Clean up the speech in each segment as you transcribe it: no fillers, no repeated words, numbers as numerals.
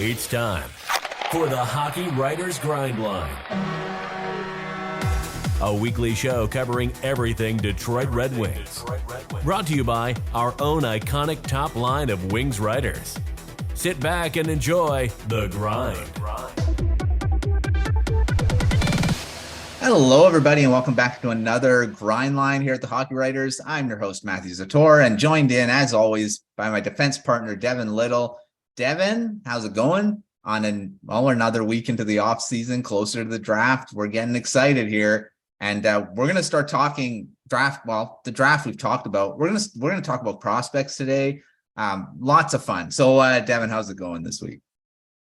It's time for the Hockey Writers Grindline, a weekly show covering everything Detroit Red Wings. Brought to you by our own iconic top line of Wings writers. Sit back and enjoy The Grind. Hello, everybody, and welcome back to another Grind Line here at the Hockey Writers. I'm your host, Matthew Zator, and joined in, as always, by my defense partner, Devin Little. Devin, how's it going? On another week into the offseason, closer to the draft. We're getting excited here, and we're going to start talking draft. Well, the draft we've talked about. We're going to talk about prospects today. Lots of fun. So, Devin, how's it going this week?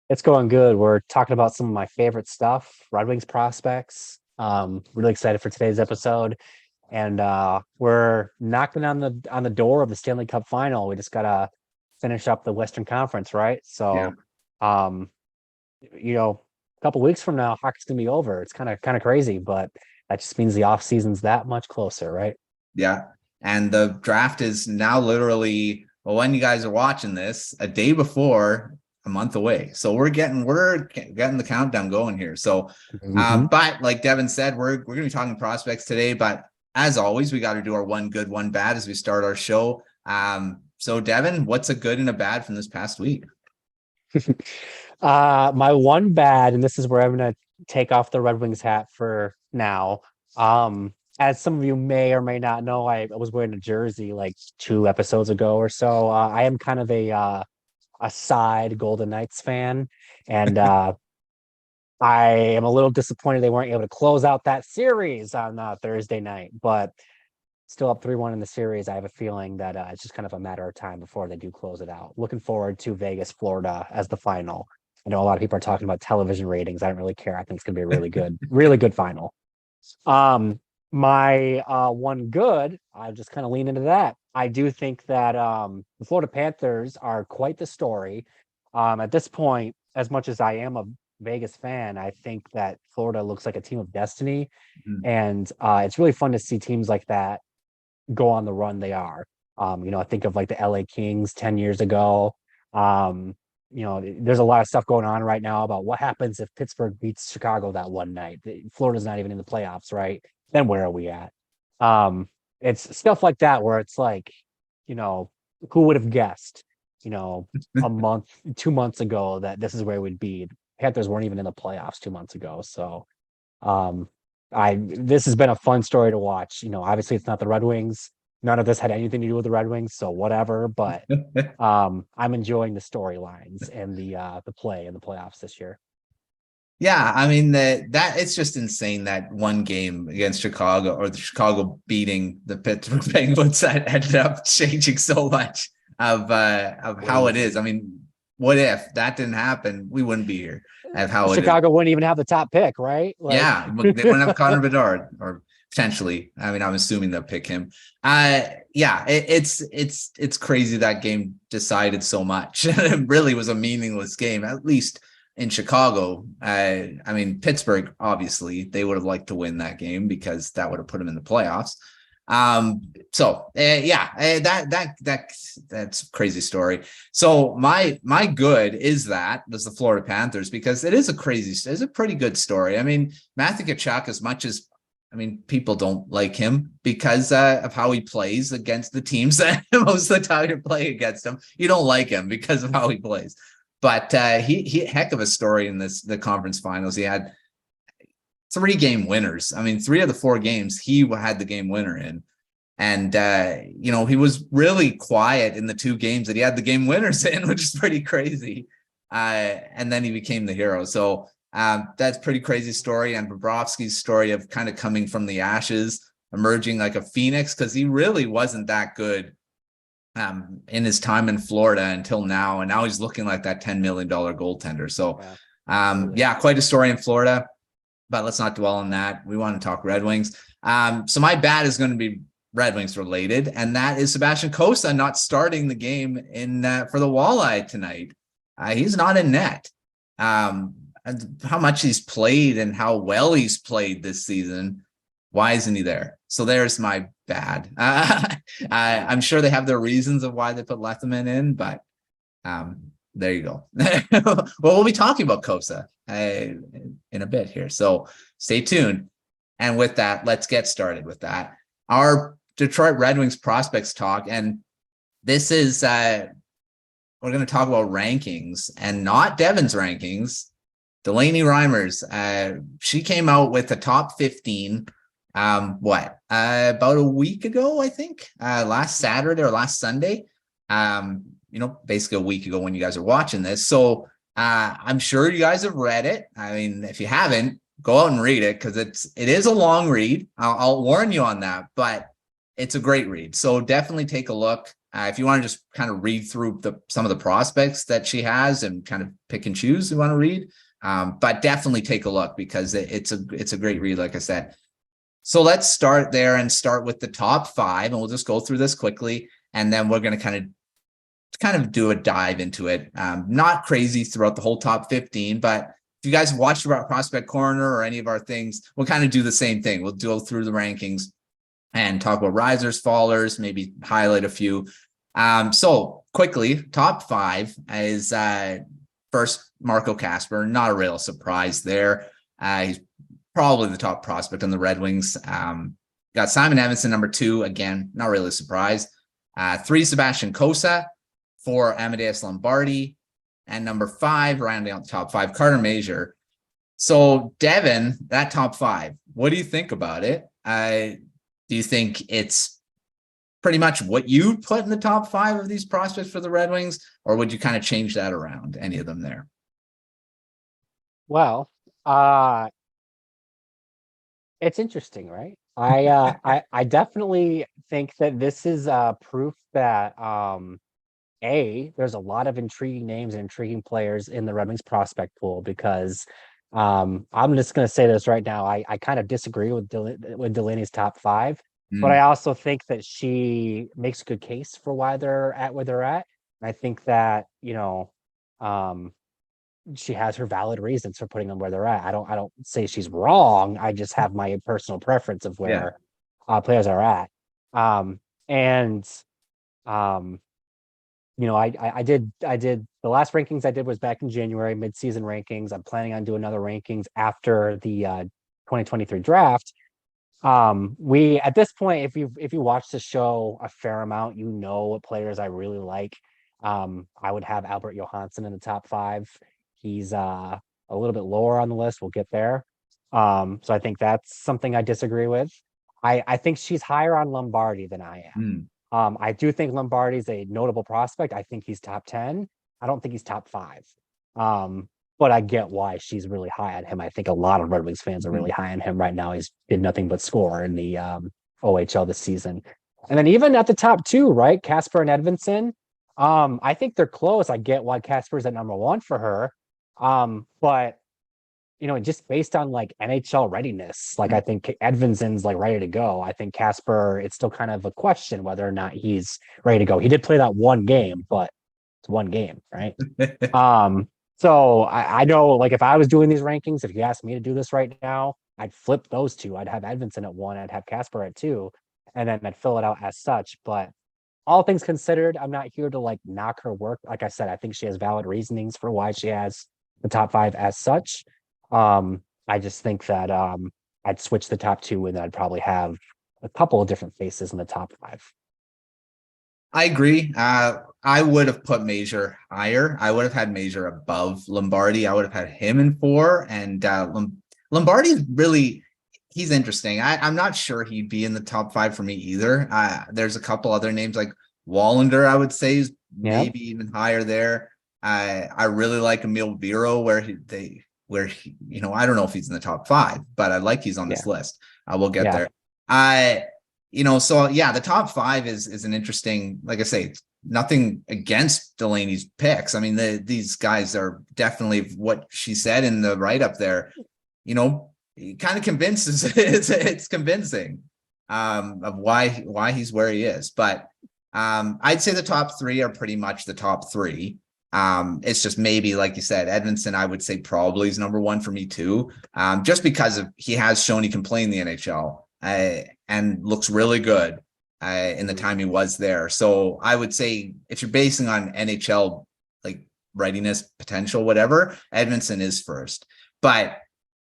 It's going good. We're talking about some of my favorite stuff, Red Wings prospects. Really excited for today's episode, and we're knocking on the door of the Stanley Cup final. We just gotta finish up the Western Conference, right? So, a couple weeks from now, hockey's gonna be over. It's kind of crazy, but that just means the off season's that much closer, right? Yeah, and the draft is now literally, well, when you guys are watching this, a day before. A month away. So we're getting the countdown going here. So, but like Devin said, we're going to be talking prospects today, but as always, we got to do our one good, one bad as we start our show. So Devin, what's a good and a bad from this past week? My one bad, and this is where I'm going to take off the Red Wings hat for now. As some of you may or may not know, I was wearing a jersey like 2 episodes ago or so. I am kind of a side Golden Knights fan, and I am a little disappointed they weren't able to close out that series on Thursday night, but still up 3-1 in the series. I have a feeling that it's just kind of a matter of time before they do close it out. Looking forward to Vegas, Florida as the final. I know a lot of people are talking about television ratings. I don't really care. I think it's going to be a really good final. My one good, I just kind of lean into that. I do think that the Florida Panthers are quite the story. At this point, as much as I am a Vegas fan, I think that Florida looks like a team of destiny. And it's really fun to see teams like that go on the run they are. I think of like the LA Kings 10 years ago. There's a lot of stuff going on right now about what happens if Pittsburgh beats Chicago that one night. Florida's not even in the playoffs, right? Then where are we at? It's stuff like that where it's like, who would have guessed, a month, 2 months ago that this is where we'd be. Panthers weren't even in the playoffs 2 months ago. So this has been a fun story to watch. Obviously it's not the Red Wings. None of this had anything to do with the Red Wings, so whatever. But I'm enjoying the storylines and the play in the playoffs this year. Yeah, I mean that it's just insane that one game against Chicago, or the Chicago beating the Pittsburgh Penguins, that ended up changing so much of how it is. I mean, what if that didn't happen? We wouldn't be here. Of how Chicago wouldn't even have the top pick, right? Yeah, they wouldn't have Connor Bedard, or potentially. I mean, I'm assuming they'll pick him. It's crazy that game decided so much. It really was a meaningless game, at least in Chicago. I mean, Pittsburgh, obviously, they would have liked to win that game because that would have put them in the playoffs. That's a crazy story. So my good is the Florida Panthers, because it's a pretty good story. I mean, Matthew Tkachuk, as much as, people don't like him because of how he plays against the teams that most of the time you play against him. You don't like him because of how he plays. But he heck of a story in the conference finals. He had 3 game winners. I mean, 3 of the 4 games he had the game winner in. And, he was really quiet in the 2 games that he had the game winners in, which is pretty crazy. And then he became the hero. So that's pretty crazy story. And Bobrovsky's story of kind of coming from the ashes, emerging like a phoenix, because he really wasn't that good in his time in Florida until now. And now he's looking like that $10 million goaltender. So, quite a story in Florida, but let's not dwell on that. We want to talk Red Wings. So my bad is going to be Red Wings related, and that is Edvinsson Cossa not starting the game for the Walleye tonight. He's not in net. And how much he's played and how well he's played this season, why isn't he there? So there's my bad. I'm sure they have their reasons of why they put Lethemon in, but There you go. Well, we'll be talking about Cossa in a bit here, so stay tuned. And with that, let's get started with that. Our Detroit Red Wings prospects talk, and this is we're going to talk about rankings and not Devin's rankings. Delaney Reimers, she came out with the top 15 about a week ago, I think, last Saturday or last Sunday, basically a week ago when you guys are watching this. So I'm sure you guys have read it. I mean, if you haven't, go out and read it, because it is a long read. I'll warn you on that, but it's a great read. So definitely take a look. If you want to just kind of read through some of the prospects that she has and kind of pick and choose you want to read, but definitely take a look, because it's a great read, like I said. So let's start there and start with the top 5, and we'll just go through this quickly, and then we're going to kind of do a dive into it. Not crazy throughout the whole top 15, but if you guys watched our Prospect Corner or any of our things, we'll kind of do the same thing. We'll go through the rankings and talk about risers, fallers, maybe highlight a few. So quickly, top 5 is first Marco Kasper. Not a real surprise there. He's probably the top prospect on the Red Wings. Got Simon Edvinsson, number 2. Again, not really a surprise. 3, Sebastian Cossa. 4, Amadeus Lombardi. And number 5, rounding out the top 5, Carter Major. So Devin, that top 5, what do you think about it? Do you think it's pretty much what you put in the top 5 of these prospects for the Red Wings, or would you kind of change that around, any of them there? Well, it's interesting, right? I definitely think that this is proof that there's a lot of intriguing names and intriguing players in the Red Wings prospect pool, because I'm just going to say this right now. I kind of disagree with Delaney's top 5, but I also think that she makes a good case for why they're at where they're at. And I think that, she has her valid reasons for putting them where they're at. I don't say she's wrong. I just have my personal preference of where players are at. I did the last rankings I did was back in January, mid-season rankings. I'm planning on doing another rankings after the 2023 draft. We, at this point, if you watch the show a fair amount, what players I really like. I would have Albert Johansson in the top 5. He's a little bit lower on the list. We'll get there. So I think that's something I disagree with. I think she's higher on Lombardi than I am. I do think Lombardi's a notable prospect. I think he's top 10. I don't think he's top 5. But I get why she's really high on him. I think a lot of Red Wings fans are really high on him right now. He's did nothing but score in the OHL this season. And then even at the top 2, right? Kasper and Edvinsson. I think they're close. I get why Kasper's at number 1 for her. But just based on like NHL readiness, like I think Edvinsson's like ready to go. I think Kasper, it's still kind of a question whether or not he's ready to go. He did play that one game, but it's one game, right? So I know, like, if I was doing these rankings, if you asked me to do this right now, I'd flip those 2. I'd have Edvinsson at 1, I'd have Kasper at 2, and then I'd fill it out as such. But all things considered, I'm not here to like knock her work. Like I said, I think she has valid reasonings for why she has the top 5 as such. I just think that I'd switch the top 2, and I'd probably have a couple of different faces in the top 5. I agree. I would have put Major higher. I would have had Major above Lombardi. I would have had him in 4, and Lombardi's really, he's interesting. I'm not sure he'd be in the top 5 for me either. There's a couple other names like Wallander, I would say, is maybe even higher there. I really like Emil Vero, where he, I don't know if he's in the top 5, but I like he's on this list. We'll get there. So the top 5 is an interesting, like I say, nothing against Delaney's picks. I mean, these guys are definitely what she said in the write-up there. He kind of convinces, it's convincing of why he's where he is. But I'd say the top 3 are pretty much the top 3. It's just maybe, like you said, Edvinsson, I would say probably is number 1 for me too. Just because he has shown he can play in the NHL and looks really good in the time he was there. So I would say if you're basing on NHL like readiness, potential, whatever, Edvinsson is first. But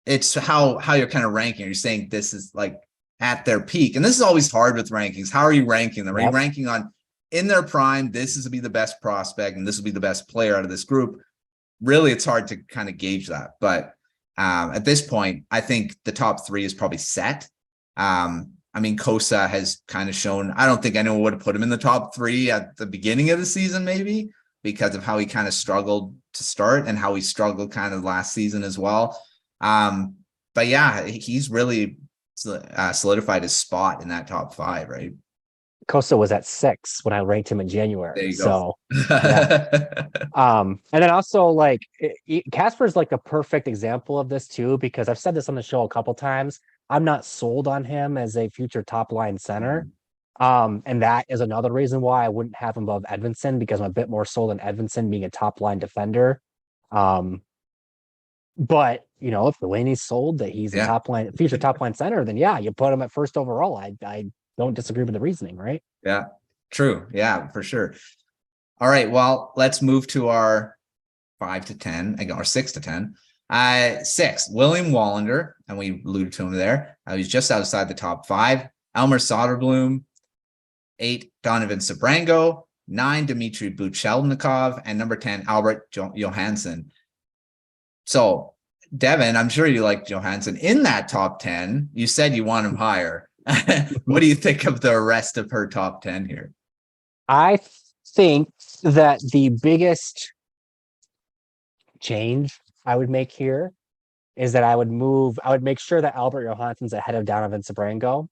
it's how you're kind of ranking. You're saying this is like at their peak. And this is always hard with rankings. How are you ranking them? Are you ranking on in their prime, this is to be the best prospect and this will be the best player out of this group? Really, it's hard to kind of gauge that. But at this point, I think the top three is probably set. I mean, Cossa has kind of shown, I don't think anyone would have put him in the top three at the beginning of the season, maybe because of how he kind of struggled to start and how he struggled kind of last season as well. But yeah, he's really solidified his spot in that top five, right? Cossa was at 6 when I ranked him in January. There you go. So, yeah. And then also like Kasper's like a perfect example of this too, because I've said this on the show a couple times. I'm not sold on him as a future top line center. And that is another reason why I wouldn't have him above Edvinsson, because I'm a bit more sold on Edvinsson being a top line defender. But you know, if Delaney's sold that he's a future top line center, then yeah, you put him at first overall. I don't disagree with the reasoning, right? Yeah, true. Yeah, for sure. All right. Well, let's move to our 5 to 10, or 6 to 10. 6, William Wallander, and we alluded to him there. He's just outside the top 5. Elmer Soderblom. 8, Donovan Sabrango. 9, Dmitry Buchelnikov, and number 10, Albert Johansson. So, Devin, I'm sure you like Johansson in that top 10. You said you want him higher. What do you think of the rest of her top 10 here? I think that the biggest change I would make here is that I would make sure that Albert Johansson's ahead of Donovan Sabrango.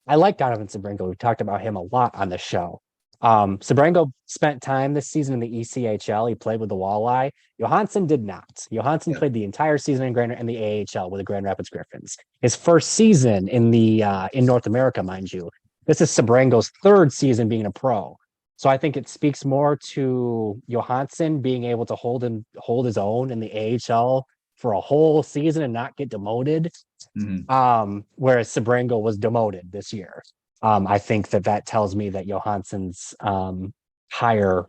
I like Donovan Sabrango. We've talked about him a lot on the show. Sabrango spent time this season in the ECHL. He played with the Walleye. Johansson did not. Johansson played the entire season in the AHL with the Grand Rapids Griffins. His first season in North America, mind you. This is Sabrango's 3rd season being a pro. So I think it speaks more to Johansson being able to hold his own in the AHL for a whole season and not get demoted. Whereas Sabrango was demoted this year. I think that tells me that Johansson's higher,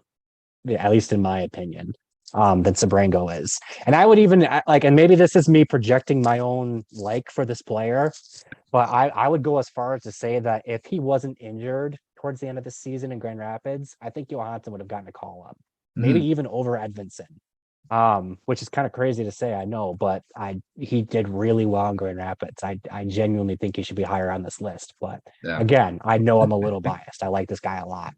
at least in my opinion, than Sabrango is. And I would even and maybe this is me projecting my own like for this player, but I would go as far as to say that if he wasn't injured towards the end of the season in Grand Rapids, I think Johansson would have gotten a call up, maybe even over Edvinsson, which is kind of crazy to say, I know, but he did really well in Grand Rapids. I genuinely think he should be higher on this list, but again, I know I'm a little biased. I like this guy a lot.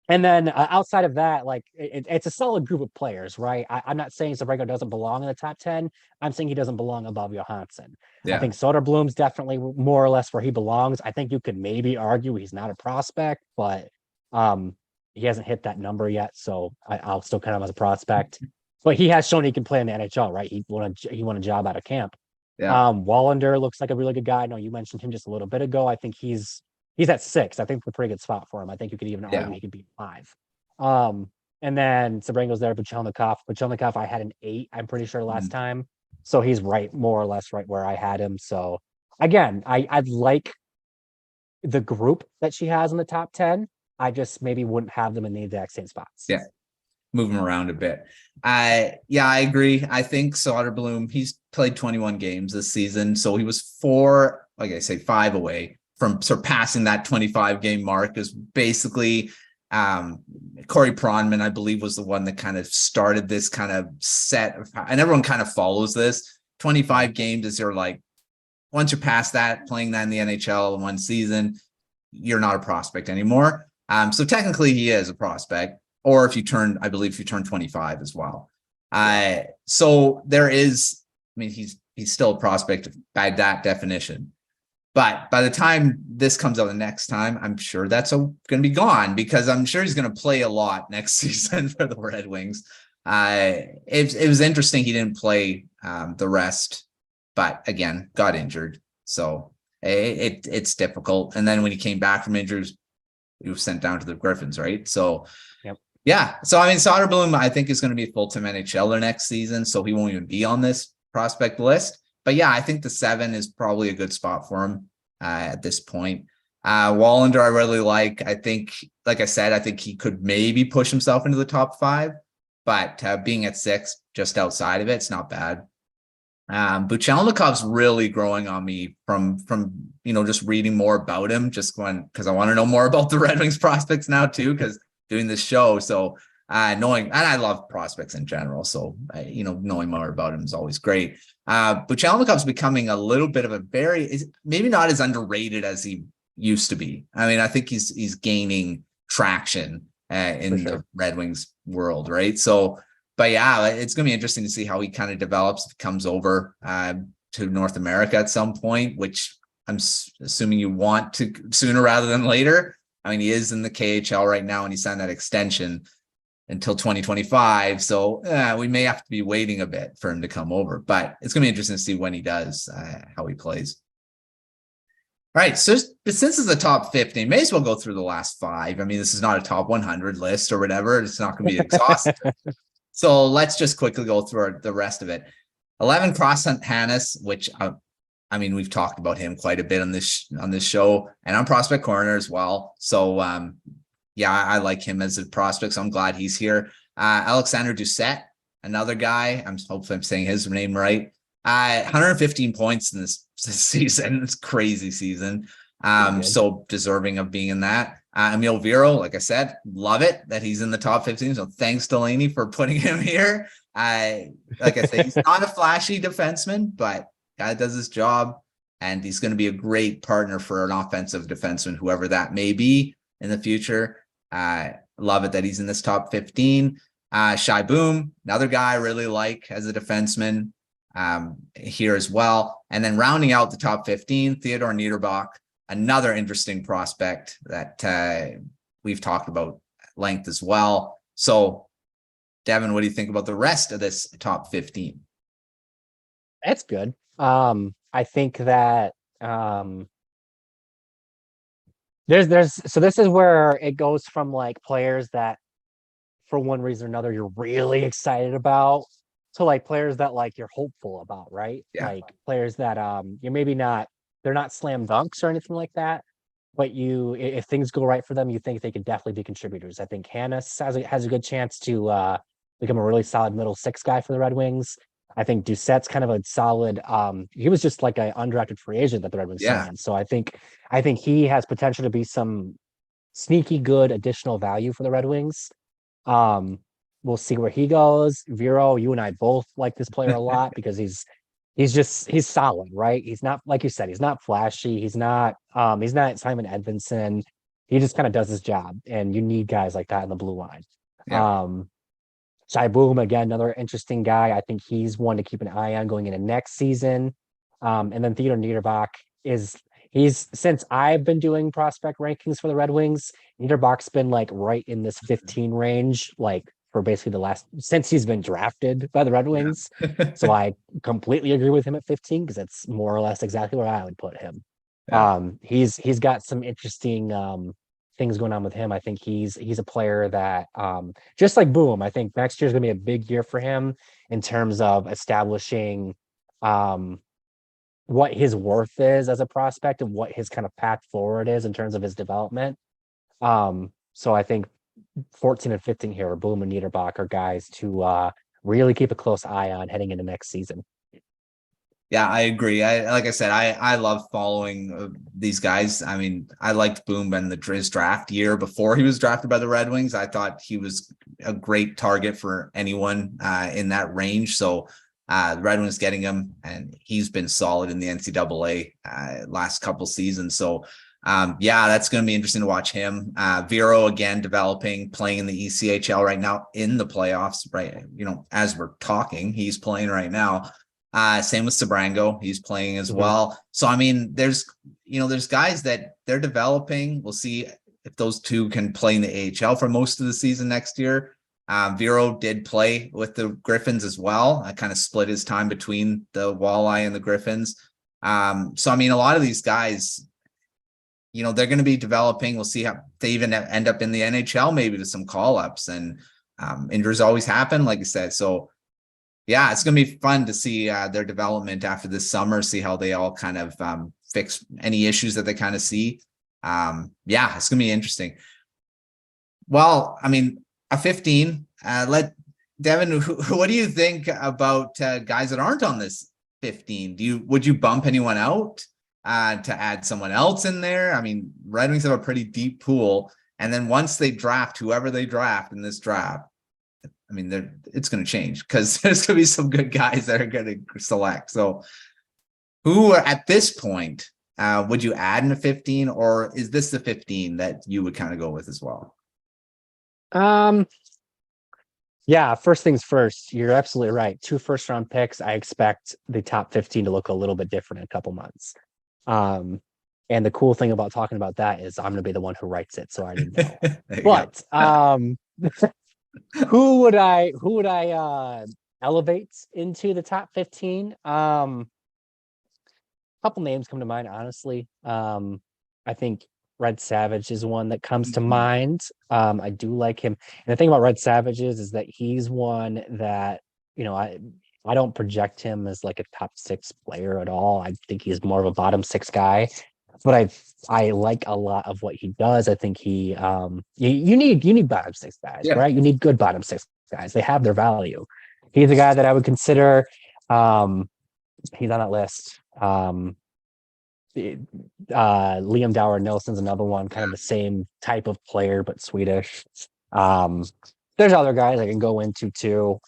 And then outside of that, like it's a solid group of players, right? I'm not saying Sabrango doesn't belong in the top 10. I'm saying he doesn't belong above Johansson. I think Soderblom's definitely more or less where he belongs. I think you could maybe argue he's not a prospect, but he hasn't hit that number yet, so I'll still count him as a prospect. But he has shown he can play in the NHL, right? He won a job out of camp. Wallander looks like a really good guy. I know you mentioned him just a little bit ago. I think he's at 6. I think it's a pretty good spot for him. I think you could even argue he could be 5. And then Sabrango's there, Buchelnikov I had an 8, I'm pretty sure last time. So he's more or less right where I had him. So again, I'd like the group that she has in the top 10. I just maybe wouldn't have them in the exact same spots. Yeah. Move them around a bit. I agree. I think Soderblom, he's played 21 games this season. So he was 5 away from surpassing that 25 game mark. Is basically Corey Pronman, I believe, was the one that kind of started this kind of set of, and everyone kind of follows this. 25 games is once you're past that, playing that in the NHL in one season, you're not a prospect anymore. So technically he is a prospect, or if you turn 25 as well. So there is, he's still a prospect by that definition. But by the time this comes out the next time, I'm sure that's going to be gone, because I'm sure he's going to play a lot next season for the Red Wings. It was interesting he didn't play the rest, but again, got injured. So it's difficult. And then when he came back from injuries, he was sent down to the Griffins, right? So, yeah. So, Soderblom, I think, is going to be a full-time NHLer next season, so he won't even be on this prospect list. But yeah, I think the 7 is probably a good spot for him at this point. Wallander, I really like. I think, like I said, I think he could maybe push himself into the top 5. but being at 6, just outside of it, it's not bad. Buchelnikov's really growing on me from just reading more about him, just going because I want to know more about the Red Wings prospects now too, because doing this show. So knowing, and I love prospects in general, so knowing more about him is always great. Buchelnikov's becoming a little bit of a maybe not as underrated as he used to be. I mean, I think he's gaining traction in the Red Wings world, right? So. But yeah, it's going to be interesting to see how he kind of develops if he comes over to North America at some point, which I'm assuming you want to sooner rather than later. I mean, he is in the KHL right now and he signed that extension until 2025. So we may have to be waiting a bit for him to come over, but it's going to be interesting to see when he does, how he plays. All right, so since it's the top 15, may as well go through the last 5. I mean, this is not a top 100 list or whatever. It's not going to be exhaustive. So let's just quickly go through the rest of it. 11, Cross-Hunt Hannes, which I mean, we've talked about him quite a bit on this show and on Prospect Corner as well. So yeah, I like him as a prospect. So I'm glad he's here. Alexander Doucette, another guy. Hopefully I'm saying his name right. 115 points in this season. It's a crazy season. So deserving of being in that. Emil Vero, like I said, love it that he's in the top 15. So thanks, Delaney, for putting him here. Like I said, he's not a flashy defenseman, but guy does his job, and he's going to be a great partner for an offensive defenseman, whoever that may be in the future. Love it that he's in this top 15. Shai Boom, another guy I really like as a defenseman here as well. And then rounding out the top 15, Theodor Niederbach, another interesting prospect that we've talked about at length as well. So, Devin, what do you think about the rest of this top 15? That's good. I think that so this is where it goes from like players that for one reason or another you're really excited about to like players that like you're hopeful about, right? Yeah. Like players that you're maybe not, they're not slam dunks or anything like that, but if things go right for them, you think they could definitely be contributors. I think Hannes has a good chance to become a really solid middle 6 guy for the Red Wings. I think Doucette's kind of a solid. He was just like an undrafted free agent that the Red Wings signed. So I think he has potential to be some sneaky good additional value for the Red Wings. We'll see where he goes. Vero, you and I both like this player a lot because he's solid, right? He's not, like you said, he's not flashy. He's not Simon Edvinsson. He just kind of does his job, and you need guys like that in the blue line. Yeah. Shai Boom, again, another interesting guy. I think he's one to keep an eye on going into next season. And then Theodor Niederbach since I've been doing prospect rankings for the Red Wings, Niederbach's been like right in this 15 range, like for basically since he's been drafted by the Red Wings. Yeah. So I completely agree with him at 15 because it's more or less exactly where I would put him. Yeah. He's got some interesting things going on with him. I think he's a player that just like Boom, I think next year is going to be a big year for him in terms of establishing what his worth is as a prospect and what his kind of path forward is in terms of his development. So I think 14 and 15 here, Boom and Niederbach, are guys to really keep a close eye on heading into next season. Yeah, I agree. Like I said, I love following these guys. I mean, I liked Boom in his draft year before he was drafted by the Red Wings. I thought he was a great target for anyone in that range. So the Red Wings getting him, and he's been solid in the NCAA last couple seasons. So yeah, that's going to be interesting to watch him. Vero again developing, playing in the ECHL right now in the playoffs. Right, as we're talking, he's playing right now. Same with Sabrango, he's playing as well. So I mean, there's guys that they're developing. We'll see if those two can play in the AHL for most of the season next year. Vero did play with the Griffins as well. I kind of split his time between the Walleye and the Griffins. So I mean, a lot of these guys, they're going to be developing. We'll see how they even end up in the NHL, maybe with some call-ups, and injuries always happen, like I said. So yeah, it's going to be fun to see their development after this summer, see how they all kind of fix any issues that they kind of see. Yeah, it's going to be interesting. Well, I mean, a 15, Devin, what do you think about guys that aren't on this 15? Would you bump anyone out to add someone else in there? I mean, Red Wings have a pretty deep pool, and then once they draft whoever they draft in this draft, I mean, it's going to change because there's going to be some good guys that are going to select. So, who at this point would you add in a 15, or is this the 15 that you would kind of go with as well? Yeah, first things first, you're absolutely right. 2 first-round picks. I expect the top 15 to look a little bit different in a couple months. And the cool thing about talking about that is I'm going to be the one who writes it, so I didn't know. But who would I elevate into the top 15? Couple names come to mind, honestly. I think Red Savage is one that comes to mind. I do like him. And the thing about Red Savage is that he's one that, I don't project him as like a top 6 player at all. I think he's more of a bottom 6 guy. But I like a lot of what he does. I think he you need bottom 6 guys, right? You need good bottom 6 guys. They have their value. He's a guy that I would consider. He's on that list. Liam Dower Nilsson's another one, kind of the same type of player, but Swedish. There's other guys I can go into too.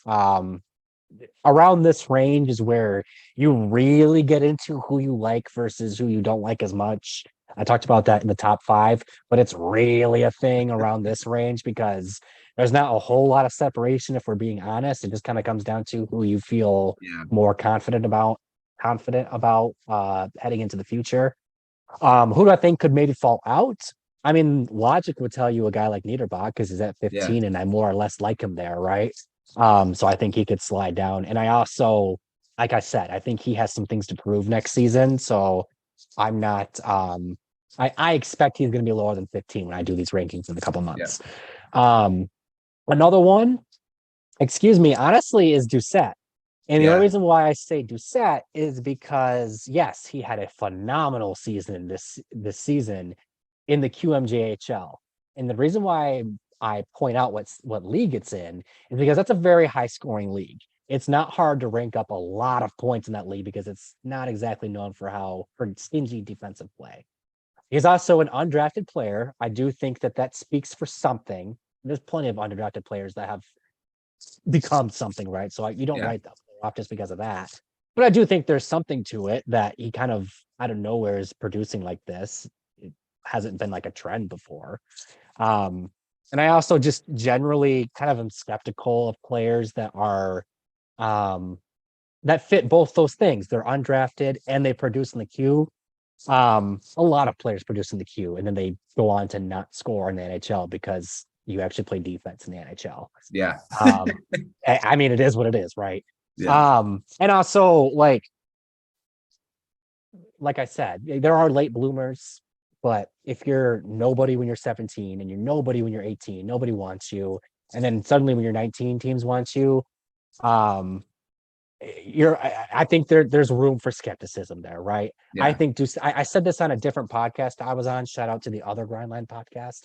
Around this range is where you really get into who you like versus who you don't like as much. I talked about that in the top 5, but it's really a thing around this range because there's not a whole lot of separation. If we're being honest, it just kind of comes down to who you feel more confident about heading into the future. Who do I think could maybe fall out? I mean, logic would tell you a guy like Niederbach because he's at 15 and I more or less like him there, right? So I think he could slide down. And I also, like I said, I think he has some things to prove next season. So I'm not I expect he's going to be lower than 15 when I do these rankings in a couple months. Another one, honestly, is Doucette. And the only reason why I say Doucette is because, yes, he had a phenomenal season this season in the QMJHL. And the reason why I point out what league it's in is because that's a very high scoring league. It's not hard to rank up a lot of points in that league because it's not exactly known for stingy defensive play. He's also an undrafted player. I do think that speaks for something. There's plenty of undrafted players that have become something, right? So you don't write them off just because of that. But I do think there's something to it that he kind of out of nowhere is producing like this. It hasn't been like a trend before. And I also just generally kind of am skeptical of players that are that fit both those things. They're undrafted and they produce in the queue. A lot of players produce in the queue and then they go on to not score in the NHL because you actually play defense in the NHL. I mean, it is what it is, right? And also like I said, there are late bloomers, but if you're nobody when you're 17 and you're nobody when you're 18, nobody wants you. And then suddenly when you're 19, teams want you. I think there's room for skepticism there, right? I think I said this on a different podcast I was on. Shout out to the other Grindline podcast.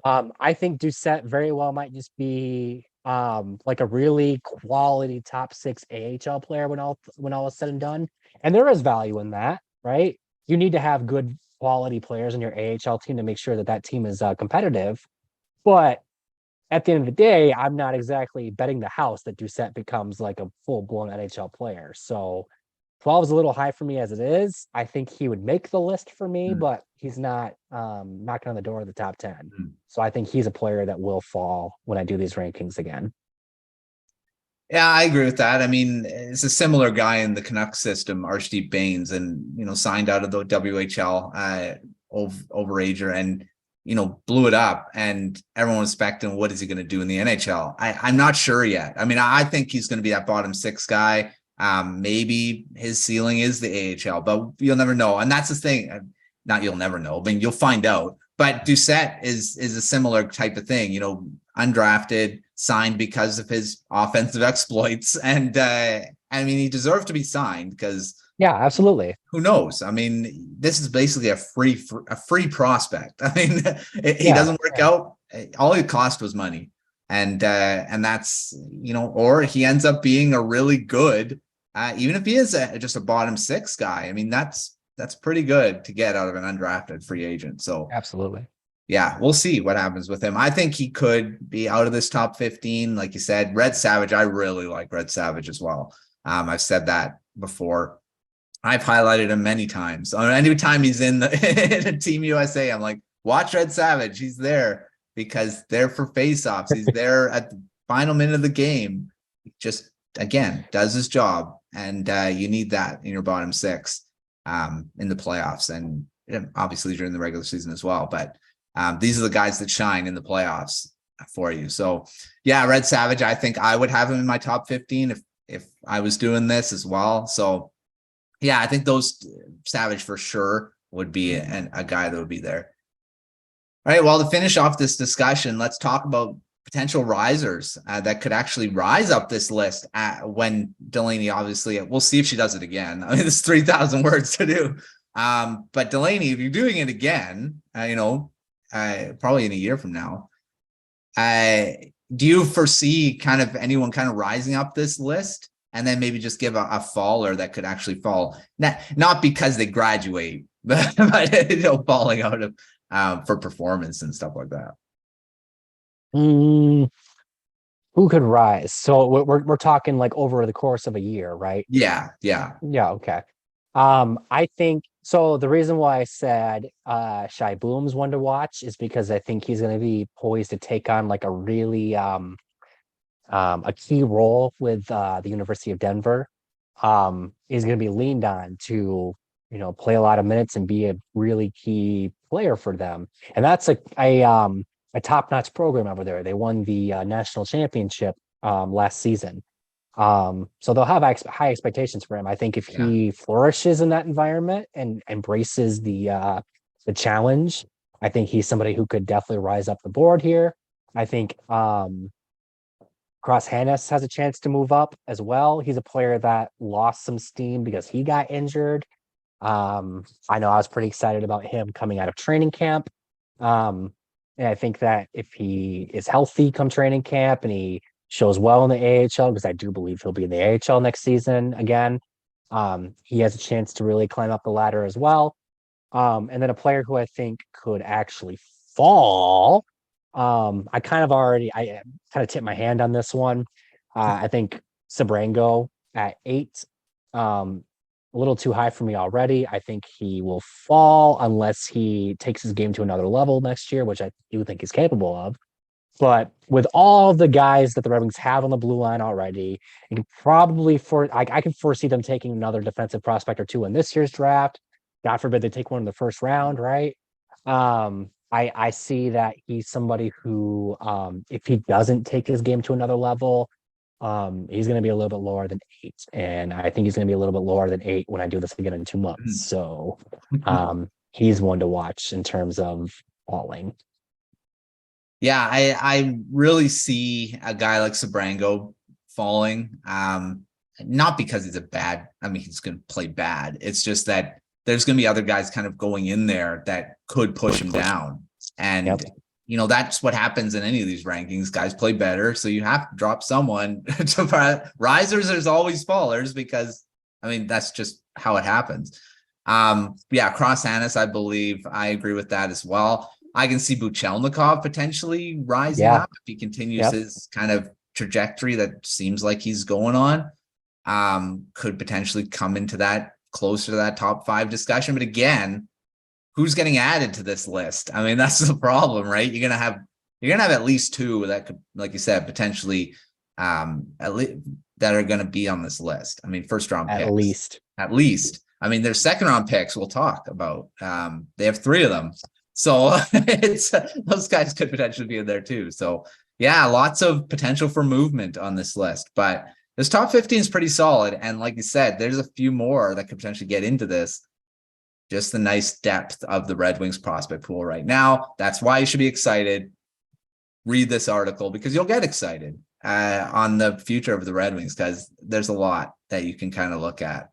I think Doucette very well might just be like a really quality top 6 AHL player when all is said and done. And there is value in that, right? You need to have good quality players in your AHL team to make sure that team is competitive. But at the end of the day, I'm not exactly betting the house that Doucette becomes like a full-blown NHL player. So 12 is a little high for me as it is. I think he would make the list for me, but he's not knocking on the door of the top 10. So I think he's a player that will fall when I do these rankings again. Yeah, I agree with that. I mean, it's a similar guy in the Canucks system, Archdeep Bains, and, signed out of the WHL overager and, blew it up, and everyone was expecting, what is he going to do in the NHL? I'm not sure yet. I mean, I think he's going to be that bottom 6 guy. Maybe his ceiling is the AHL, but you'll never know. And that's the thing. Not you'll never know. I mean, you'll find out. But Doucette is a similar type of thing, undrafted, signed because of his offensive exploits. And I mean, he deserved to be signed because absolutely. Who knows? I mean, this is basically a free prospect. I mean, he doesn't work out. All it cost was money. And that's, or he ends up being a really good, even if he is just a bottom 6 guy. I mean, that's pretty good to get out of an undrafted free agent. So Absolutely. yeah, we'll see what happens with him. I think he could be out of this top 15. Like you said, Red Savage, I really like Red Savage as well. I've said that before. I've highlighted him many times. Anytime he's in the Team USA, I'm like, watch Red Savage. He's there because they're for faceoffs. He's there at the final minute of the game. Just, again, does his job. And you need that in your bottom 6 in the playoffs. And obviously during the regular season as well. But these are the guys that shine in the playoffs for you. So yeah, Red Savage, I think I would have him in my top 15 if I was doing this as well. So yeah, I think those Savage for sure would be a guy that would be there. All right, well, to finish off this discussion, let's talk about potential risers that could actually rise up this list when Delaney, obviously, we'll see if she does it again. I mean, there's 3,000 words to do. But Delaney, if you're doing it again, probably in a year from now, do you foresee kind of anyone kind of rising up this list? And then maybe just give a faller that could actually fall, not because they graduate, but falling out of for performance and stuff like that. Who could rise? So we're talking like over the course of a year, right? Yeah. Okay. I think so. The reason why I said Shai Boom's one to watch is because I think he's going to be poised to take on like a really a key role with the University of Denver. He's going to be leaned on to, play a lot of minutes and be a really key player for them. And that's a top-notch program over there. They won the national championship last season. So they'll have high expectations for him. I think if he flourishes in that environment and embraces the challenge, I think he's somebody who could definitely rise up the board here. I think Cross Hannes has a chance to move up as well. He's a player that lost some steam because he got injured. I know I was pretty excited about him coming out of training camp. And I think that if he is healthy come training camp and he shows well in the AHL, because I do believe he'll be in the AHL next season again, he has a chance to really climb up the ladder as well. And then a player who I think could actually fall. I kind of tipped my hand on this one. I think Sabrango at 8, a little too high for me already. I think he will fall unless he takes his game to another level next year, which I do think he's capable of. But with all the guys that the Red Wings have on the blue line already, you can probably I can foresee them taking another defensive prospect or 2 in this year's draft. God forbid they take one in the first round, right? I see that he's somebody who, if he doesn't take his game to another level, he's going to be a little bit lower than 8. And I think he's going to be a little bit lower than 8 when I do this again in 2 months. So he's one to watch in terms of falling. Yeah, I really see a guy like Sabrango falling. Not because he's he's going to play bad. It's just that there's going to be other guys kind of going in there that could push him down. And, that's what happens in any of these rankings. Guys play better. So you have to drop someone. Risers, there's always fallers because, that's just how it happens. Cross Hannes, I believe I agree with that as well. I can see Buchelnikov potentially rising up if he continues his kind of trajectory that seems like he's going on. Could potentially come into that closer to that top 5 discussion. But again, who's getting added to this list? That's the problem, right? You're gonna have at least 2 that could, like you said, potentially at least that are going to be on this list. First round picks. At least. There's second round picks we'll talk about. They have 3 of them. So it's those guys could potentially be in there too. So yeah, lots of potential for movement on this list, but this top 15 is pretty solid. And like you said, there's a few more that could potentially get into this. Just the nice depth of the Red Wings prospect pool right now. That's why you should be excited. Read this article because you'll get excited on the future of the Red Wings because there's a lot that you can kind of look at.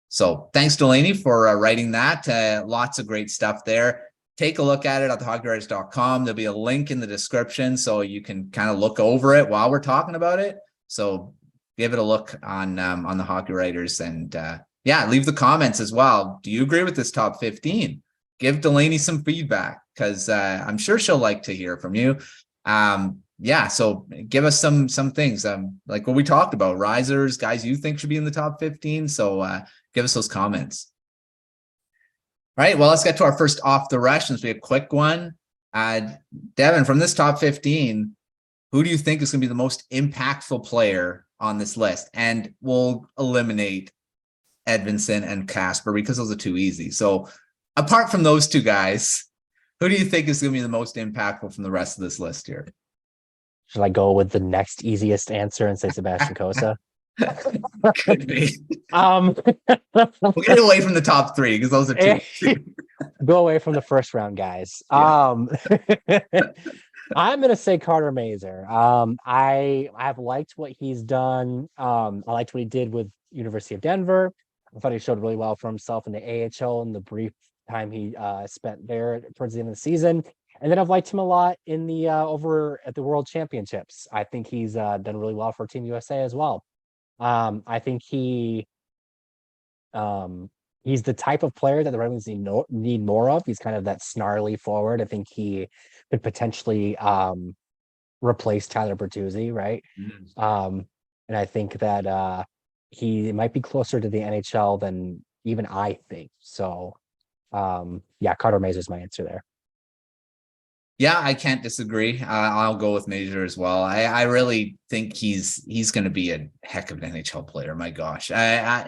So thanks, Delaney, for writing that. Lots of great stuff there. take a look at it at thehockeywriters.com. There'll be a link in the description so you can kind of look over it while we're talking about it. So give it a look on the Hockey Writers, and leave the comments as well. Do you agree with this top 15? Give Delaney some feedback, because I'm sure she'll like to hear from you. So give us some things like what we talked about, risers, guys you think should be in the top 15. So give us those comments. All right, well, let's get to our first off the rush. This will be a quick one. Devin, from this top 15, who do you think is going to be the most impactful player on this list? And we'll eliminate Edvinsson and Kasper because those are too easy. So apart from those two guys, who do you think is going to be the most impactful from the rest of this list here? Should I go with the next easiest answer and say Sebastian Cossa? Could be. We'll get away from the top three because those are two. Go away from the first round guys. Yeah. I'm gonna say Carter Mazur. I've liked what he's done. I liked what he did with University of Denver. I thought he showed really well for himself in the AHL in the brief time he spent there towards the end of the season. And then I've liked him a lot in the over at the World Championships. I think he's done really well for Team USA as well. I think he's the type of player that the Red Wings need more of. He's kind of that snarly forward. I think he could potentially replace Tyler Bertuzzi, right? Mm-hmm. And I think that he might be closer to the NHL than even I think. So, Carter Mazur is my answer there. Yeah, I can't disagree. I'll go with Mazur as well. I really think he's going to be a heck of an NHL player. My gosh,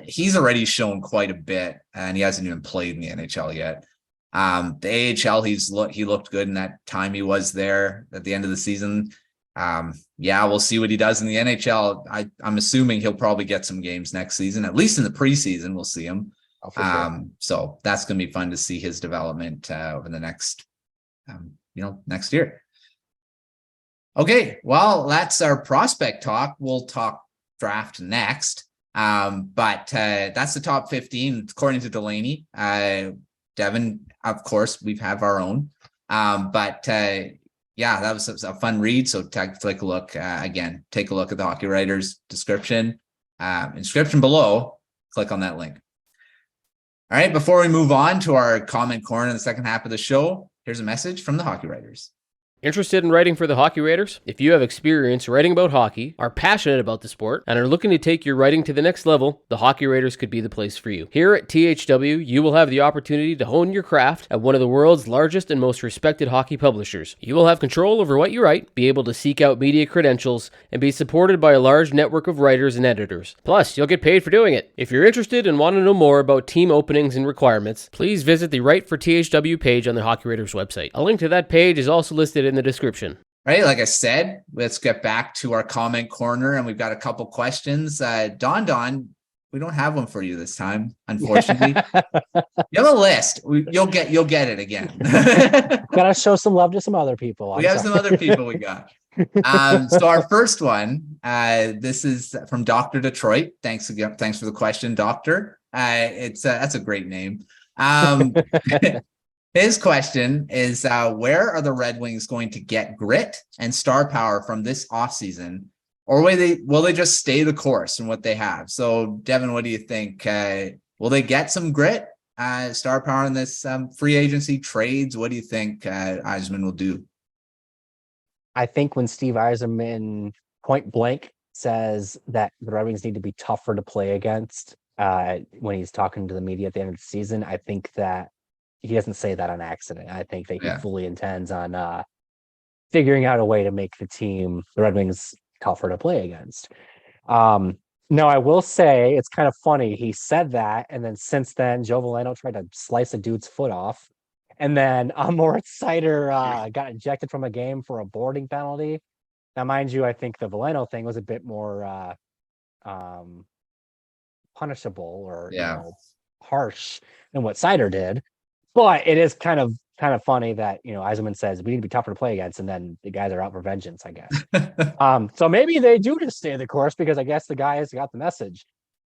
he's already shown quite a bit, and he hasn't even played in the NHL yet. The AHL, he looked good in that time he was there at the end of the season. We'll see what he does in the NHL. I'm assuming he'll probably get some games next season, at least in the preseason. We'll see him. Oh, for sure. So that's going to be fun to see his development over the next. Next year. Okay, well, that's our prospect talk. We'll talk draft next. But that's the top 15 according to Delaney. Devin, of course, we have our own. That was a fun read. So take a look again. Take a look at the Hockey Writers description below. Click on that link. All right, before we move on to our comment corner in the second half of the show, here's a message from the Hockey Writers. Interested in writing for the Hockey Writers? If you have experience writing about hockey, are passionate about the sport, and are looking to take your writing to the next level, the Hockey Writers could be the place for you. Here at THW, you will have the opportunity to hone your craft at one of the world's largest and most respected hockey publishers. You will have control over what you write, be able to seek out media credentials, and be supported by a large network of writers and editors. Plus, you'll get paid for doing it. If you're interested and want to know more about team openings and requirements, please visit the Write for THW page on the Hockey Writers website. A link to that page is also listed in the description. Right, like I said, let's get back to our comment corner, and we've got a couple questions. Don, we don't have one for you this time, unfortunately. You have a list. You'll get it again. Gotta show some love to some other people. We have some other people we got. So our first one, this is from Dr. Detroit. Thanks for the question, Doctor. That's a great name. His question is, where are the Red Wings going to get grit and star power from this offseason? Or will they just stay the course in what they have? So, Devin, what do you think? Will they get some grit, star power in this free agency trades? What do you think Yzerman will do? I think when Steve Yzerman point blank says that the Red Wings need to be tougher to play against when he's talking to the media at the end of the season, I think that he doesn't say that on accident. I think that he fully intends on figuring out a way to make the Red Wings, tougher to play against. No, I will say it's kind of funny. He said that, and then since then, Joe Veleno tried to slice a dude's foot off. And then Moritz Seider got ejected from a game for a boarding penalty. Now, mind you, I think the Veleno thing was a bit more punishable or harsh than what Seider did. But it is kind of funny that, Yzerman says we need to be tougher to play against, and then the guys are out for vengeance, I guess. So maybe they do just stay the course because I guess the guys got the message.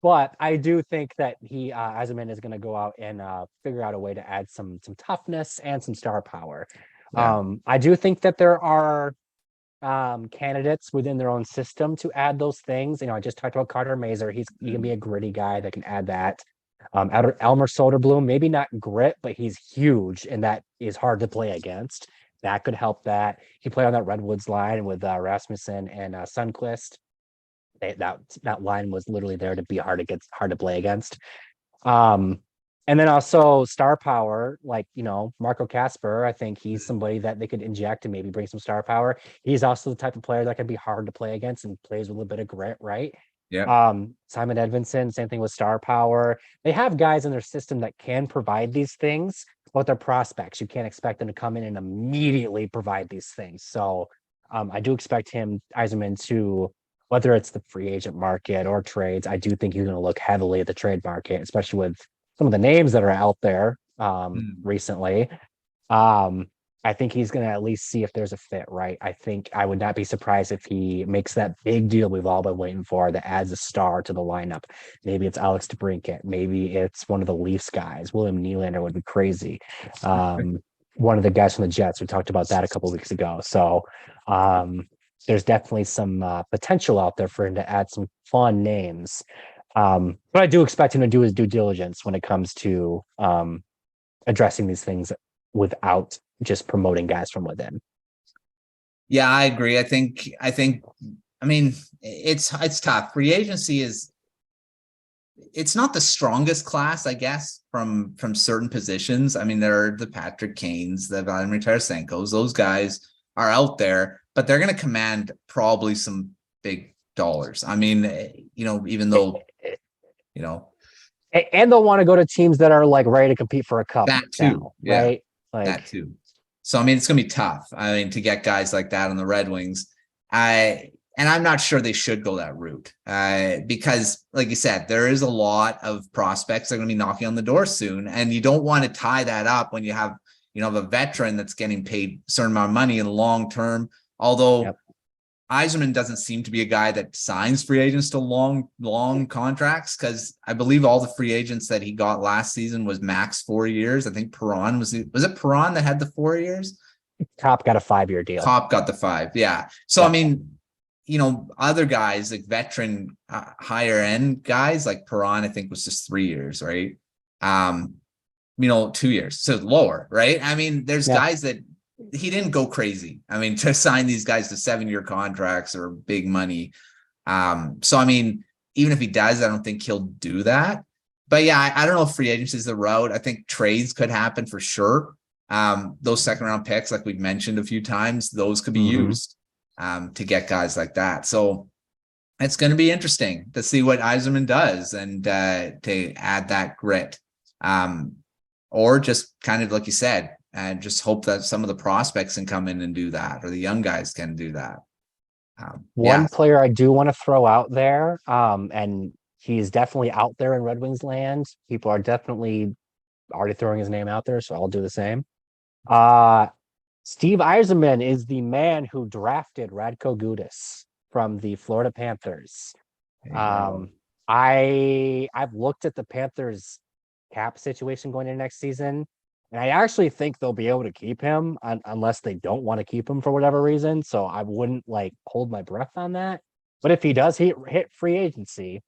But I do think that Yzerman is going to go out and figure out a way to add some toughness and some star power. Yeah. I do think that there are candidates within their own system to add those things. I just talked about Carter Mazer. He can be a gritty guy that can add that. Elmer Soderblom, maybe not grit, but he's huge, and that is hard to play against. That could help that. He played on that Redwoods line with Rasmussen and Sundqvist. That line was literally there to be hard to play against. And then also star power, like, Marco Kasper. I think he's somebody that they could inject and maybe bring some star power. He's also the type of player that can be hard to play against and plays with a little bit of grit, right? Yeah. Simon Edvinsson, same thing with star power. They have guys in their system that can provide these things, but they're prospects. You can't expect them to come in and immediately provide these things. So I do expect Yzerman, to, whether it's the free agent market or trades, I do think you're going to look heavily at the trade market, especially with some of the names that are out there recently. I think he's going to at least see if there's a fit, right? I think I would not be surprised if he makes that big deal we've all been waiting for that adds a star to the lineup. Maybe it's Alex DeBrincat. Maybe it's one of the Leafs guys. William Nylander would be crazy. One of the guys from the Jets. We talked about that a couple of weeks ago. So there's definitely some potential out there for him to add some fun names. But I do expect him to do his due diligence when it comes to addressing these things without just promoting guys from within. Yeah, I agree. I think, I mean, it's tough. Free agency it's not the strongest class, I guess, from certain positions. I mean, there are the Patrick Kanes, the Vladimir Tarasenko's, those guys are out there, but they're going to command probably some big dollars. I mean, even though, and they'll want to go to teams that are like ready to compete for a cup. That too, now, right? Like, that too. So, I mean, it's going to be tough. I mean, to get guys like that on the Red Wings, and I'm not sure they should go that route because, like you said, there is a lot of prospects that are going to be knocking on the door soon, and you don't want to tie that up when you have, a veteran that's getting paid a certain amount of money in the long term. Although Yzerman doesn't seem to be a guy that signs free agents to long contracts, because I believe all the free agents that he got last season was max 4 years. I think Perron was it Perron that had the 4 years? Top got a 5-year deal. Top got the 5. Yeah. So, I mean, other guys like veteran higher end guys like Perron, I think was just 3 years, right? 2 years. So lower, right? I mean, there's guys that he didn't go crazy. I mean, to sign these guys to 7-year contracts or big money. So, I mean, even if he does, I don't think he'll do that. But yeah, I don't know if free agency is the route. I think trades could happen for sure. Those second round picks, like we've mentioned a few times, those could be used to get guys like that. So it's going to be interesting to see what Yzerman does and to add that grit. Or just kind of like you said, and just hope that some of the prospects can come in and do that, or the young guys can do that. One player I do want to throw out there, and he's definitely out there in Red Wings land. People are definitely already throwing his name out there, so I'll do the same. Steve Yzerman is the man who drafted Radko Gudas from the Florida Panthers. I've looked at the Panthers cap situation going into next season, and I actually think they'll be able to keep him unless they don't want to keep him for whatever reason. So I wouldn't hold my breath on that. But if he does hit free agency,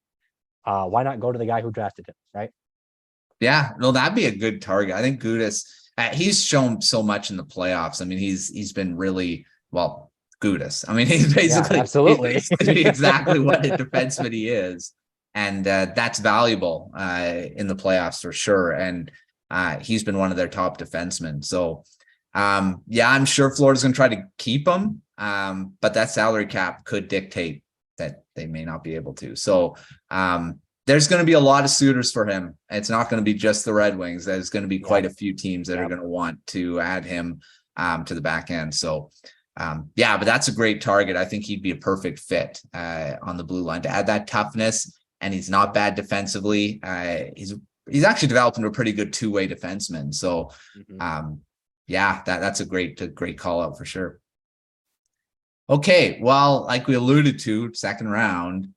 why not go to the guy who drafted him, right? Yeah, no, that'd be a good target. I think Gudas, he's shown so much in the playoffs. I mean, he's been really Gudas. I mean, he's basically absolutely exactly what a defenseman he is, and that's valuable in the playoffs for sure. And he's been one of their top defensemen. So, I'm sure Florida's going to try to keep him, but that salary cap could dictate that they may not be able to. So, there's going to be a lot of suitors for him. It's not going to be just the Red Wings. There's going to be quite a few teams that are going to want to add him to the back end. So, but that's a great target. I think he'd be a perfect fit on the blue line to add that toughness. And he's not bad defensively. He's actually developed into a pretty good two-way defenseman. So, that's a great call out for sure. Okay, well, like we alluded to, second round,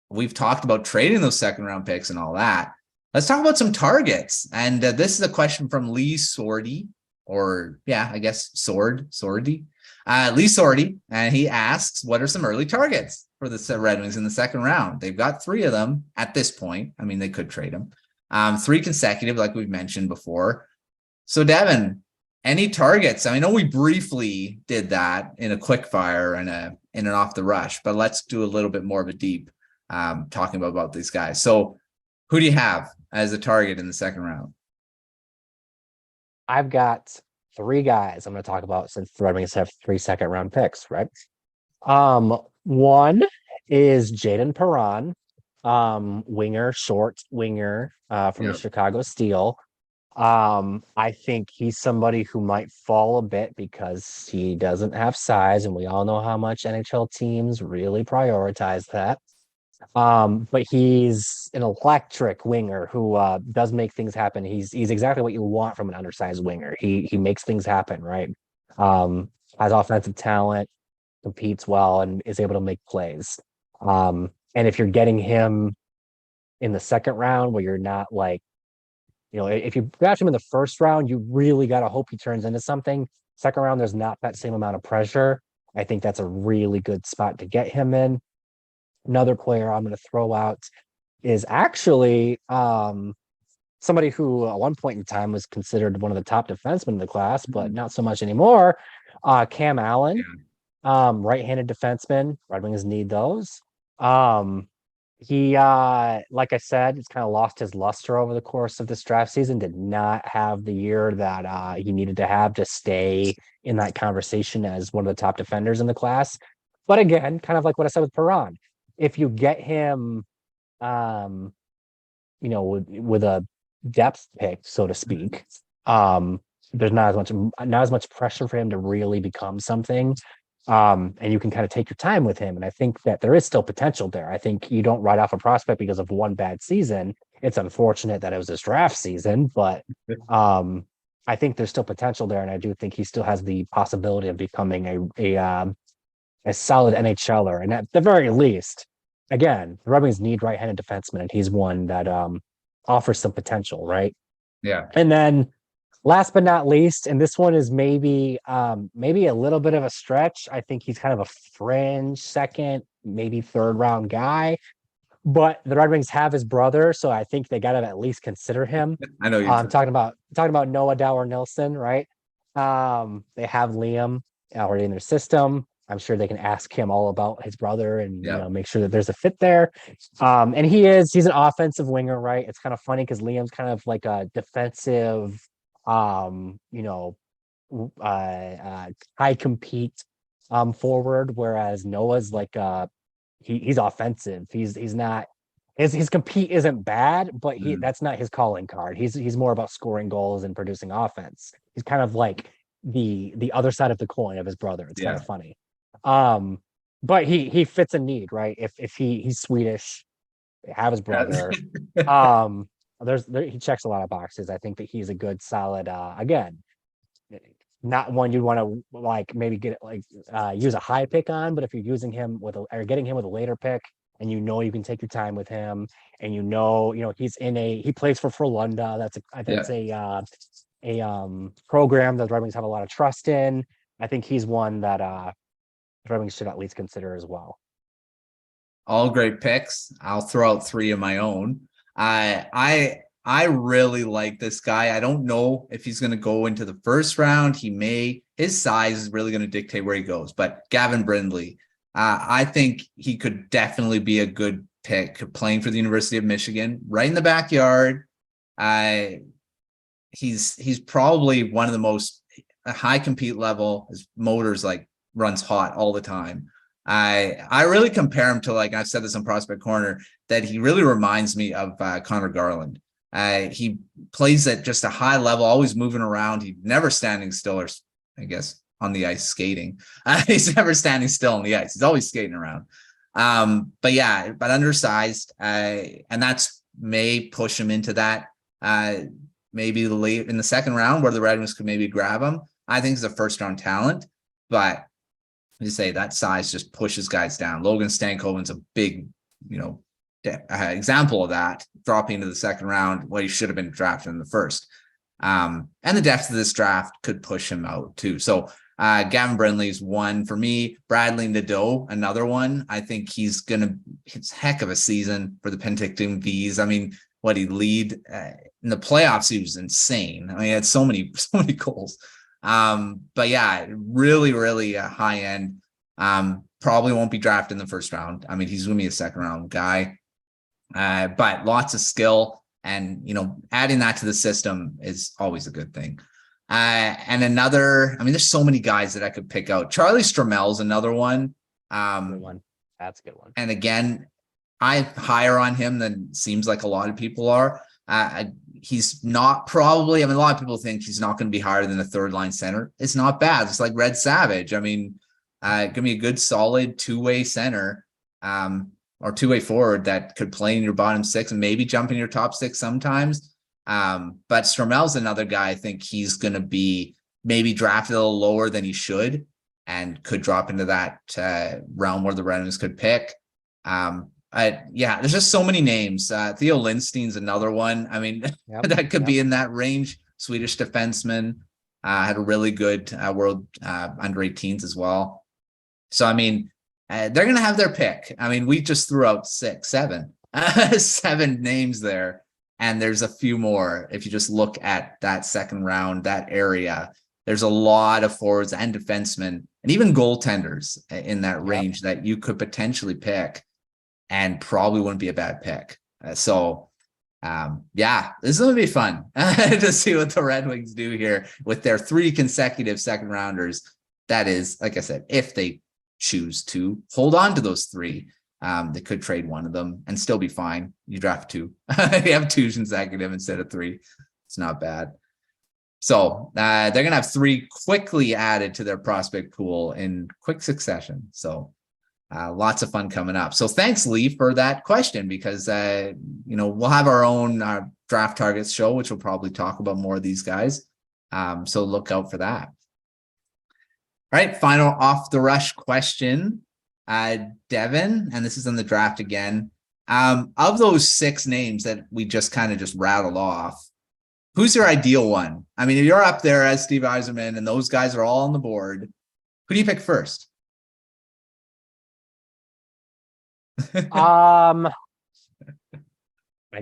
we've talked about trading those second round picks and all that. Let's talk about some targets. And this is a question from Lee Sordy, or I guess Sordy. Lee Sordy, and he asks, what are some early targets for the Red Wings in the second round? They've got 3 of them at this point. I mean, they could trade them. 3 consecutive, like we've mentioned before. So, Devin, any targets? I know we briefly did that in a quick fire and in an off the rush, but let's do a little bit more of a deep talking about these guys. So, who do you have as a target in the second round? I've got 3 guys I'm going to talk about since the Red Wings have 3 second round picks, right? One is Jaden Perron, short winger from the Chicago Steel. I think he's somebody who might fall a bit because he doesn't have size, and we all know how much NHL teams really prioritize that. But he's an electric winger who does make things happen. He's exactly what you want from an undersized winger. He makes things happen, right? Has offensive talent, competes well, and is able to make plays. And if you're getting him in the second round, where you're not like, if you draft him in the first round, you really got to hope he turns into something. Second round, there's not that same amount of pressure. I think that's a really good spot to get him in. Another player I'm going to throw out is actually somebody who at one point in time was considered one of the top defensemen in the class, but not so much anymore. Cam Allen, right-handed defenseman. Red Wings need those. He, like I said, he's kind of lost his luster over the course of this draft season. Did not have the year that he needed to have to stay in that conversation as one of the top defenders in the class. But again, kind of like what I said with Perron, if you get him, with a depth pick, so to speak, there's not as much pressure for him to really become something. And you can kind of take your time with him. And I think that there is still potential there. I think you don't write off a prospect because of one bad season. It's unfortunate that it was his draft season, but I think there's still potential there. And I do think he still has the possibility of becoming a solid NHLer. And at the very least, again, the Red Wings need right-handed defensemen, and he's one that offers some potential, right? Yeah. And then last but not least, and this one is maybe a little bit of a stretch. I think he's kind of a fringe second, maybe third round guy, but the Red Wings have his brother, so I think they got to at least consider him. I know you're talking about Noah Dower-Nilsson, right? They have Liam already in their system. I'm sure they can ask him all about his brother and make sure that there's a fit there. And he's an offensive winger, right? It's kind of funny because Liam's kind of like a defensive, high compete forward, whereas Noah's like he's offensive. He's not his compete isn't bad, but that's not his calling card. He's more about scoring goals and producing offense. He's kind of like the other side of the coin of his brother. It's kind of funny. But he fits a need, right? If he's Swedish, have his brother. He checks a lot of boxes. I think that he's a good, solid. Again, not one you'd want to like maybe get use a high pick on, but if you're using him or getting him with a later pick, and you can take your time with him, and he plays for Frölunda. That's a program that the Red Wings have a lot of trust in. I think he's one that the Red Wings should at least consider as well. All great picks. I'll throw out 3 of my own. I really like this guy. I don't know if he's going to go into the first round. His size is really going to dictate where he goes. But Gavin Brindley, I think he could definitely be a good pick playing for the University of Michigan, right in the backyard. He's probably one of the most high compete level. His motor's runs hot all the time. I really compare him to, like I've said this on Prospect Corner, that he really reminds me of Connor Garland. He plays at just a high level, always moving around. He's never standing still, or I guess on the ice skating. He's never standing still on the ice. He's always skating around. But undersized, and that's may push him into that maybe late in the second round where the Red Wings could maybe grab him. I think he's a first round talent, but you say that size just pushes guys down. Logan Stankoven's a big, example of that, dropping into the second round. Well, he should have been drafted in the first. And the depth of this draft could push him out too. So Gavin Brindley's one for me. Bradley Nadeau, another one. I think it's a heck of a season for the Penticton Bees. I mean, what he lead in the playoffs, he was insane. I mean, he had so many goals. But yeah, really, really high end. Probably won't be drafted in the first round. I mean, he's going to be a second round guy. But lots of skill, and adding that to the system is always a good thing. And another, I mean, there's so many guys that I could pick out. Charlie Stromel's another one. Good one. That's a good one. And again, I'm higher on him than seems like a lot of people are. He's not probably, I mean, a lot of people think he's not going to be higher than a third line center. It's not bad. It's like Red Savage. I mean, going to be a good, solid two-way center, or two-way forward that could play in your bottom six and maybe jump in your top six sometimes. But Stromel's another guy. I think he's going to be maybe drafted a little lower than he should and could drop into that realm where the Red Wings could pick. There's just so many names. Theo Lindstein's another one. I mean, that could be in that range. Swedish defenseman, had a really good world under 18s as well. So, I mean, they're going to have their pick. I mean, we just threw out seven names there. And there's a few more. If you just look at that second round, that area, there's a lot of forwards and defensemen and even goaltenders in that range that you could potentially pick and probably wouldn't be a bad pick. This is going to be fun to see what the Red Wings do here with their 3 consecutive second rounders. That is, like I said, if they choose to hold on to those 3, they could trade one of them and still be fine. You draft 2. You have 2 consecutive instead of 3. It's not bad. So they're going to have 3 quickly added to their prospect pool in quick succession. So lots of fun coming up. So thanks, Lee, for that question, because we'll have our own draft targets show, which will probably talk about more of these guys. So look out for that. All right, final off the rush question. Devin, and this is on the draft again. Of those 6 names that we just rattled off, who's your ideal one? I mean, if you're up there as Steve Yzerman and those guys are all on the board, who do you pick first? I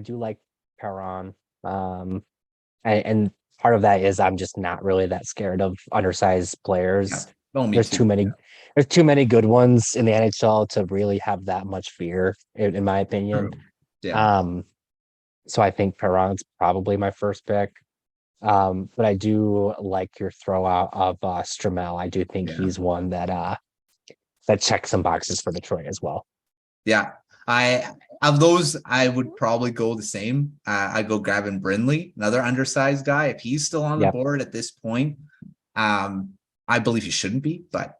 do like Perron. And part of that is I'm just not really that scared of undersized players. Yeah. Oh, there's too many good ones in the NHL to really have that much fear, in my opinion. True. Yeah. So I think Perron's probably my first pick. But I do like your throw out of Stromel. I do think he's one that checks some boxes for Detroit as well. Yeah. Of those, I would probably go the same. I'd go Gavin Brindley, another undersized guy. If he's still on the board at this point, I believe he shouldn't be, but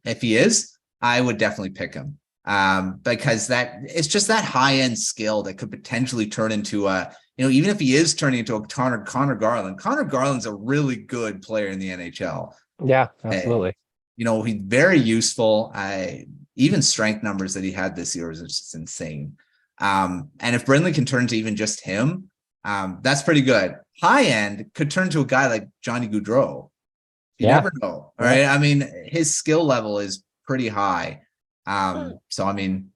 if he is, I would definitely pick him. Because it's just that high end skill that could potentially turn into even if he is turning into a Connor Garland. Connor Garland's a really good player in the NHL. Yeah, absolutely. He's very useful. Even strength numbers that he had this year is just insane. And if Brindley can turn to even just him, that's pretty good. High end could turn to a guy like Johnny Gaudreau. You never know, right? I mean, his skill level is pretty high. So, I mean,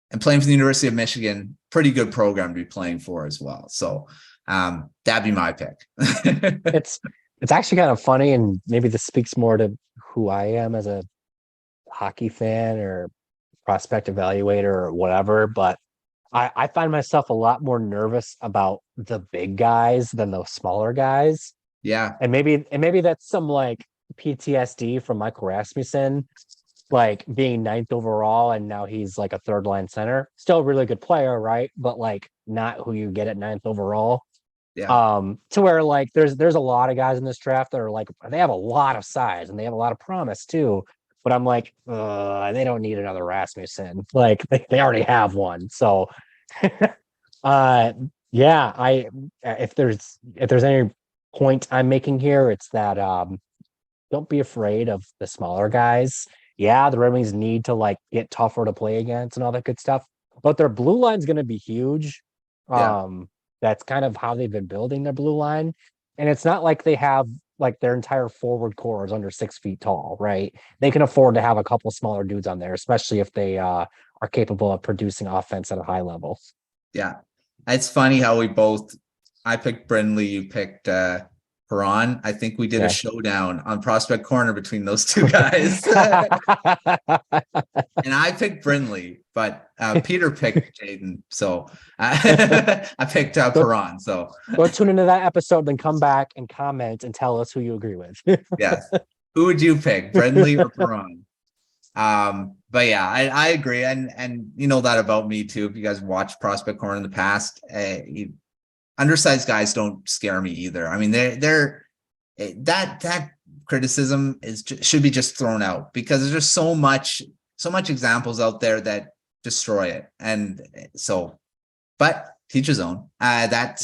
and playing for the University of Michigan, pretty good program to be playing for as well. So that'd be my pick. It's actually kind of funny, and maybe this speaks more to who I am as a hockey fan or prospect evaluator or whatever, but I find myself a lot more nervous about the big guys than those smaller guys. Yeah. And maybe that's some like PTSD from Michael Rasmussen, like being 9th overall and now he's like a 3rd line center. Still a really good player, right? But like not who you get at 9th overall. Yeah. To where like there's a lot of guys in this draft that are like, they have a lot of size and they have a lot of promise too. But I'm like, they don't need another Rasmussen. Like they already have one. So if there's any point I'm making here, it's that don't be afraid of the smaller guys. Yeah, the Red Wings need to like get tougher to play against and all that good stuff. but their blue line's going to be huge. Yeah. That's kind of how they've been building their blue line. And it's not like they have like their entire forward core is under 6 feet tall, right? They can afford to have a couple smaller dudes on there, especially if they are capable of producing offense at a high level. Yeah. It's funny how I picked Brindley, you picked Perron. I think we did a showdown on Prospect Corner between those two guys. And I picked Brindley, but Peter picked Jaden. So I picked Perron. So go tune into that episode, then come back and comment and tell us who you agree with. yes. Who would you pick, Brindley or Perron? But yeah, I agree. And you know that about me too. If you guys watched Prospect Corner in the past, undersized guys don't scare me either. I mean, they're that criticism should be just thrown out because there's just so much examples out there that destroy it. And so, but teach his own. I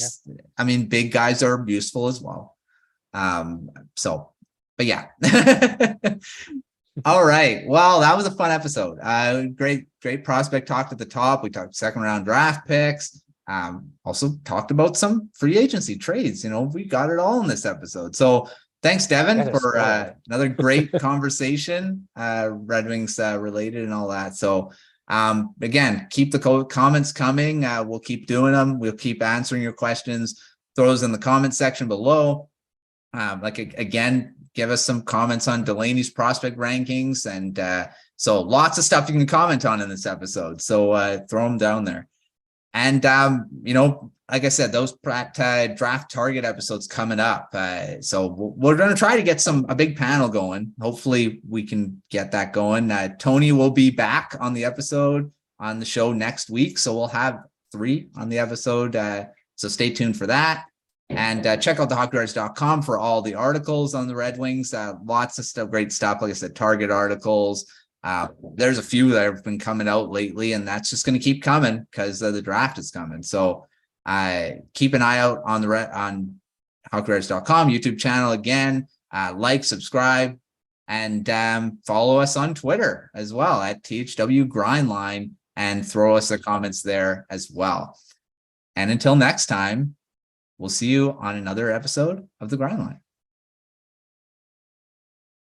mean, big guys are useful as well. So, but yeah. All right. Well, that was a fun episode. Great prospect talk at the top. We talked second round draft picks. Also talked about some free agency trades. We got it all in this episode. So thanks, Devin, for another great conversation, Red Wings related and all that. So again, keep the comments coming. We'll keep doing them. We'll keep answering your questions. Throw those in the comment section below. Again, give us some comments on Delaney's prospect rankings. And so lots of stuff you can comment on in this episode. So throw them down there. And, like I said, those draft target episodes coming up. So we're going to try to get a big panel going. Hopefully we can get that going. Tony will be back on the show next week. So we'll have 3 on the episode. So stay tuned for that. And check out thehockeywriters.com for all the articles on the Red Wings. Lots of stuff, great stuff. Like I said, target articles. There's a few that have been coming out lately, and that's just going to keep coming because the draft is coming. So keep an eye out on on hockeywriters.com YouTube channel. Again, like, subscribe, and follow us on Twitter as well at THW Grindline, and throw us the comments there as well. And until next time, we'll see you on another episode of The Grindline.